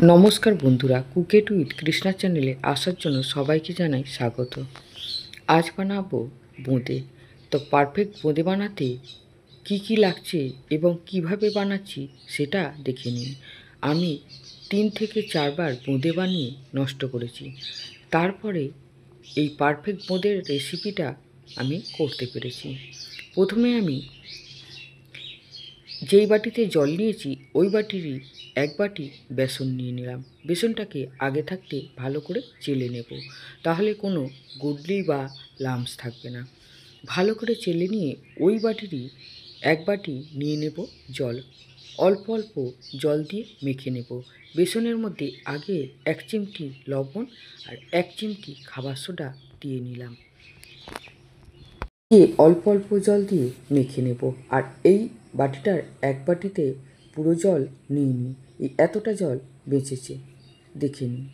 নমস্কার বন্ধুরা, cook it with Krishna চ্যানেলে আসার জন্য সবাইকে জানাই স্বাগত। আজ বানাবো বোঁদে। তো পারফেক্ট বোঁদে বানাতে কি কি লাগছে এবং কিভাবে বানাচ্ছি সেটা দেখে নিন। আমি 3 থেকে 4 বার বোঁদে বানিয়ে নষ্ট করেছি। তারপরে এই পারফেক্ট বোঁদের রেসিপিটা আমি করতে পেরেছি। প্রথমে আমি যেই বাটিতে জল নিয়েছি ওই বাটিরই 1 বাটি বেসন নিয়ে নিলাম। বেসনটাকে আগে থাকতে ভালো করে চেলে নেব, তাহলে কোনো গুডলি বা লাম্পস থাকবে না। ভালো করে চেলে নিয়ে ওই বাটিরই 1 বাটি নিয়ে নেব জল। অল্প অল্প জল দিয়ে মেখে নেব। বেসনের মধ্যে আগে 1 চিমটি লবণ আর 1 চিমটি খাবার সোডা দিয়ে নিলাম। দিয়ে অল্প অল্প জল দিয়ে মেখে নেব। আর এই বাটিটার 1 বাটিতে পুরো জল নিইনি, এই এতটা জল বেঁচেছে, দেখে নিন।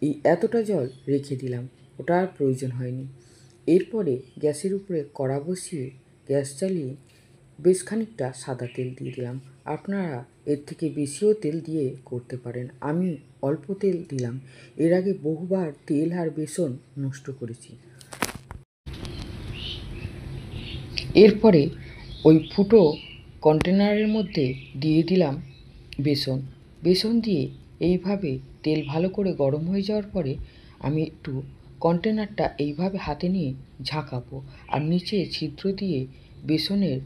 এই এতটা জল রেখে দিলাম, ওটা আর প্রয়োজন হয়নি। এরপরে গ্যাসের উপরে কড়া বসিয়ে গ্যাস চালিয়ে বেশ খানিকটা সাদা তেল দিয়ে দিলাম। আপনারা এর থেকে বেশিও তেল দিয়ে করতে পারেন, আমি অল্প তেল দিলাম। এর আগে বহুবার তেল আর বেসন নষ্ট করেছি। এরপরে ওই ফুটো কন্টেনারের মধ্যে দিয়ে দিলাম বেসন দিয়ে এইভাবে তেল ভালো করে গরম হয়ে যাওয়ার পরে আমি একটু কন্টেনারটা এইভাবে হাতে নিয়ে ঝাঁকাবো, আর নিচে ছিদ্র দিয়ে বেসনের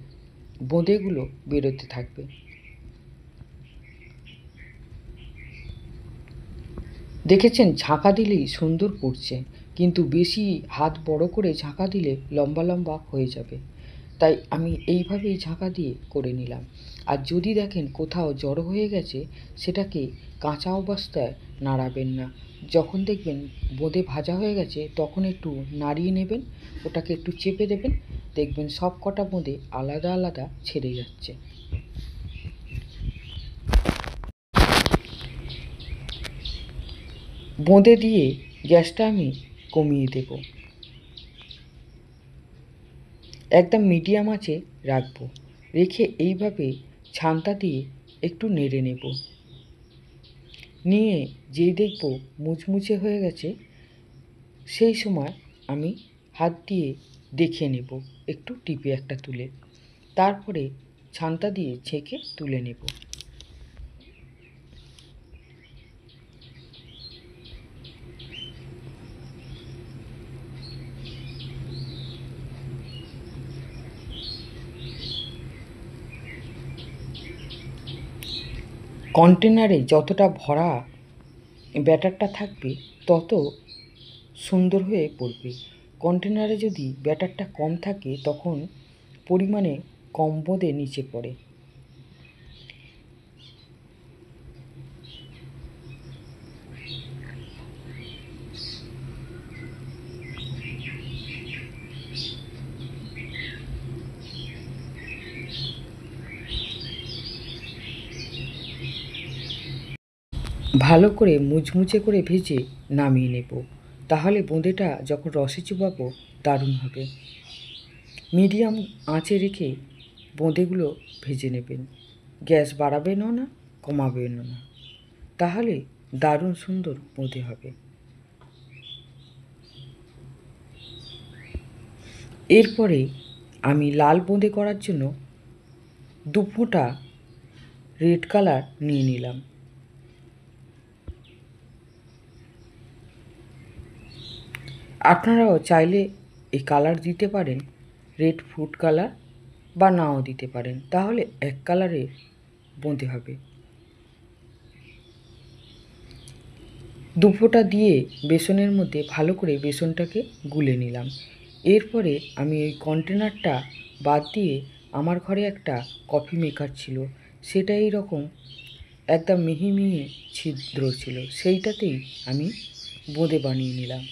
বোঁদেগুলো বেরোতে থাকবে। দেখেছেন, ঝাঁকা দিলেই সুন্দর পড়ছে, কিন্তু বেশি হাত বড় করে ঝাঁকা দিলে লম্বা লম্বা হয়ে যাবে। তাই আমি এইভাবেই ঝাঁকা দিয়ে করে নিলাম। আর যদি দেখেন কোথাও জড়ো হয়ে গেছে, সেটাকে কাঁচা অবস্থায় নাড়াবেন না। যখন দেখবেন বোঁদে ভাজা হয়ে গেছে তখন একটু নাড়িয়ে নেবেন, ওটাকে একটু চেপে দেবেন, দেখবেন সব কটা বোঁদে আলাদা আলাদা ছেড়ে যাচ্ছে। বোঁদে দিয়ে গ্যাসটা আমি কমিয়ে দেব, একদম মিডিয়াম আঁচে রাখবো। রেখে এইভাবে ছান্তা দিয়ে একটু নেড়ে নেব। নিয়ে যেই দেখব মুচমুচে হয়ে গেছে, সেই সময় আমি হাত দিয়ে দেখে নেব, একটু টিপে একটা তুলে। তারপরে ছান্তা দিয়ে ছেঁকে তুলে নেব। কন্টেনারে যতটা ভরা ব্যাটারটা থাকবে তত সুন্দর হয়ে পড়বে। কন্টেনারে যদি ব্যাটারটা কম থাকে তখন পরিমাণে কম বোঁদে নিচে পড়ে। ভালো করে মুচমুচে করে ভেজে নামিয়ে নেব, তাহলে বোঁদেটা যখন রসে চুবাবো দারুণ হবে। মিডিয়াম আঁচে রেখে বোঁদেগুলো ভেজে নেবেন, গ্যাস বাড়াবেনও না কমাবেনও না, তাহলে দারুণ সুন্দর বোঁদে হবে। এরপরে আমি লাল বোঁদে করার জন্য 2 ফোঁটা রেড কালার নিয়ে নিলাম। আপনারাও চাইলে এই কালার দিতে পারেন, রেড ফুড কালার, বা নাও দিতে পারেন, তাহলে এক কালারের বোঁদে হবে। 2 ফোঁটা দিয়ে বেসনের মধ্যে ভালো করে বেসনটাকে গুলে নিলাম। এরপরে আমি এই কন্টেনারটা বাদ দিয়ে আমার ঘরে একটা কফি মেকার ছিল, সেটা এইরকম একদম মিহি মিহি ছিদ্র ছিল, সেইটাতেই আমি বোঁদে বানিয়ে নিলাম।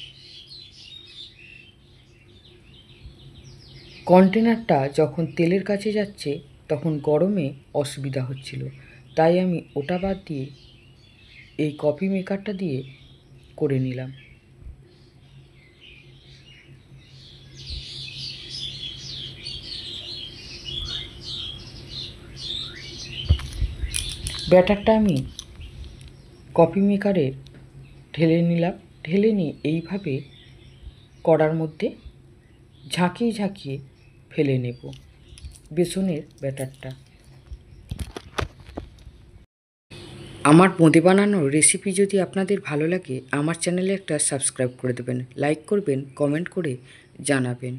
কন্টেনারটা যখন তেলের কাছে যাচ্ছে তখন গরমে অসুবিধা হচ্ছিল, তাই আমি ওটা বাদ দিয়ে এই কফি মেকারটা দিয়ে করে নিলাম। ব্যাটারটা আমি কফি মেকারে ঢেলে নিলাম। ঢেলে নিয়ে এইভাবে কড়ার মধ্যে ঝাঁকিয়ে ঝাঁকিয়ে ফেলে নেব বেসনের ব্যাটারটা। আমার বোঁদে বানানোর রেসিপি যদি আপনাদের ভালো লাগে আমার চ্যানেলে একটা সাবস্ক্রাইব করে দেবেন, লাইক করবেন, কমেন্ট করে জানাবেন।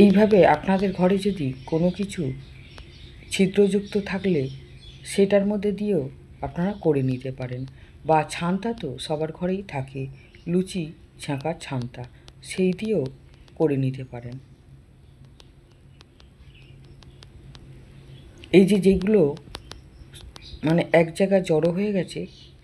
এইভাবে আপনাদের ঘরে যদি কোনো কিছু ছিদ্রযুক্ত থাকলে সেটার মধ্যে দিয়েও আপনারা করে নিতে পারেন, বা ছান্তা তো সবার ঘরেই থাকে, লুচি ছাঁকার ছান্তা, সেই দিয়েও করে নিতে পারেন। এই যেগুলো মানে এক জায়গায় জড়ো হয়ে গেছে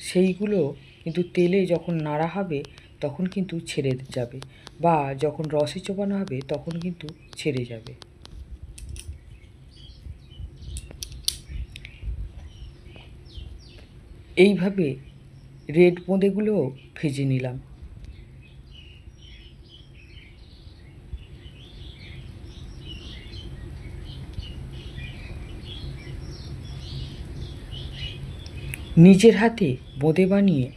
সেইগুলো কিন্তু তেলে যখন নাড়া হবে তখন কিন্তু ছেড়ে যাবে, বা যখন রসে চোবানো হবে তখন কিন্তু ছেড়ে যাবে। এইভাবে রেড বোঁদেগুলোও ভেজে নিলাম। নিজের হাতে বোঁদে বানিয়ে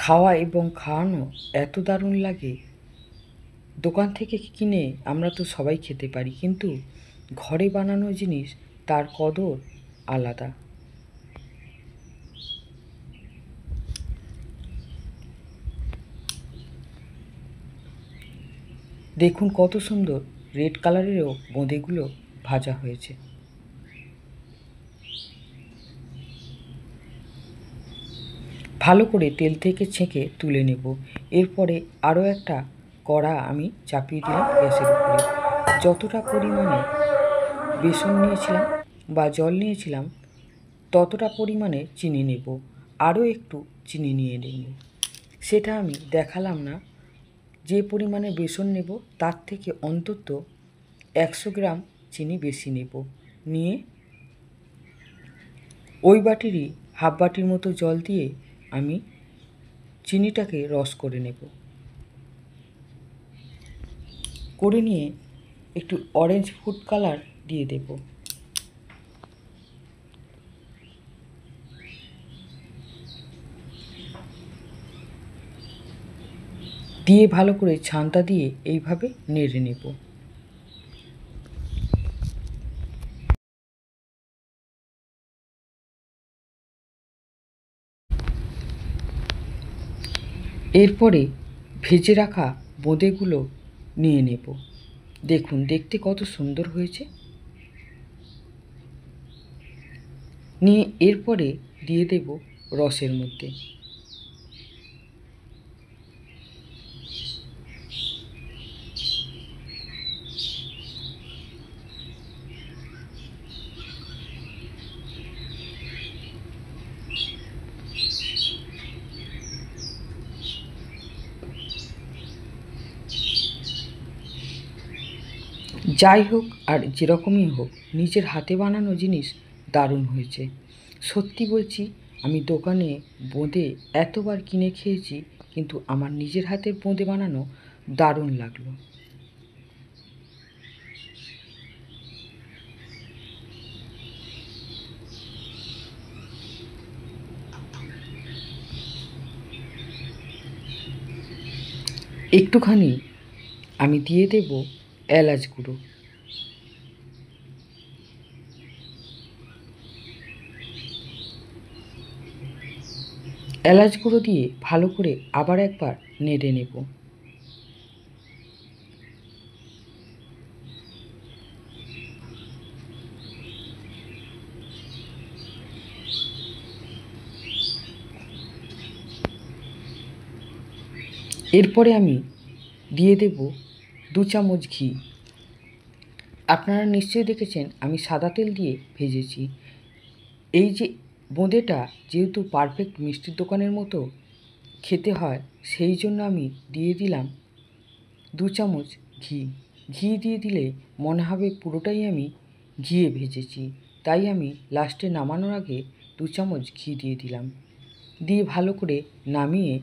খাওয়া এবং খাওয়ানো এত দারুণ লাগে। দোকান থেকে কিনে আমরা তো সবাই খেতে পারি, কিন্তু ঘরে বানানো জিনিস তার কদর আলাদা। দেখুন কত সুন্দর রেড কালারেরও বোঁদেগুলো ভাজা হয়েছে। ভালো করে তেল থেকে ছেঁকে তুলে নেব। এরপরে আরও একটা কড়া আমি চাপিয়ে দিলাম গ্যাসের উপরে। যতটা পরিমাণে বেসন নিয়েছিলাম বা জল নিয়েছিলাম ততটা পরিমাণে চিনি নেব, আরও একটু চিনি নিয়ে নেব। সেটা আমি দেখালাম না। যে পরিমাণে বেসন নেব তার থেকে অন্তত 100 গ্রাম চিনি বেশি নেব। নিয়ে ওই বাটিরই হাফ বাটির মতো জল দিয়ে আমি চিনিটাকে রস করে নেব। করে নিয়ে একটু অরেঞ্জ ফুড কালার দিয়ে দেব। দিয়ে ভালো করে ছান্তা দিয়ে এইভাবে নেড়ে নেব। এরপরে ভেজে রাখা বোঁদেগুলো নিয়ে নেব। দেখুন দেখতে কত সুন্দর হয়েছে। নিয়ে এরপরে দিয়ে দেব রসের মধ্যে। যাই হোক আর যেরকমই হোক নিজের হাতে বানানো জিনিস দারুণ হয়েছে। সত্যি বলছি, আমি দোকানে বোঁদে এতবার কিনে খেয়েছি, কিন্তু আমার নিজের হাতের বোঁদে বানানো দারুণ লাগলো। একটুখানি আমি দিয়ে দেব এলাচ গুঁড়ো। এলাচ গুঁড়ো দিয়ে ভালো করে আবার একবার নেড়ে নেব। এরপরে আমি দিয়ে দেব 2 চামচ ঘি। আপনারা নিশ্চয়ই দেখেছেন আমি সাদা তেল দিয়ে ভেজেছি। এই যে বোঁদেটা যেহেতু পারফেক্ট মিষ্টির দোকানের মতো খেতে হয়, সেই জন্য আমি দিয়ে দিলাম 2 চামচ ঘি। ঘি দিয়ে দিলে মনে হবে পুরোটাই আমি ঘিয়ে ভেজেছি, তাই আমি লাস্টে নামানোর আগে 2 চামচ ঘি দিয়ে দিলাম, দিয়ে ভালো করে নামিয়ে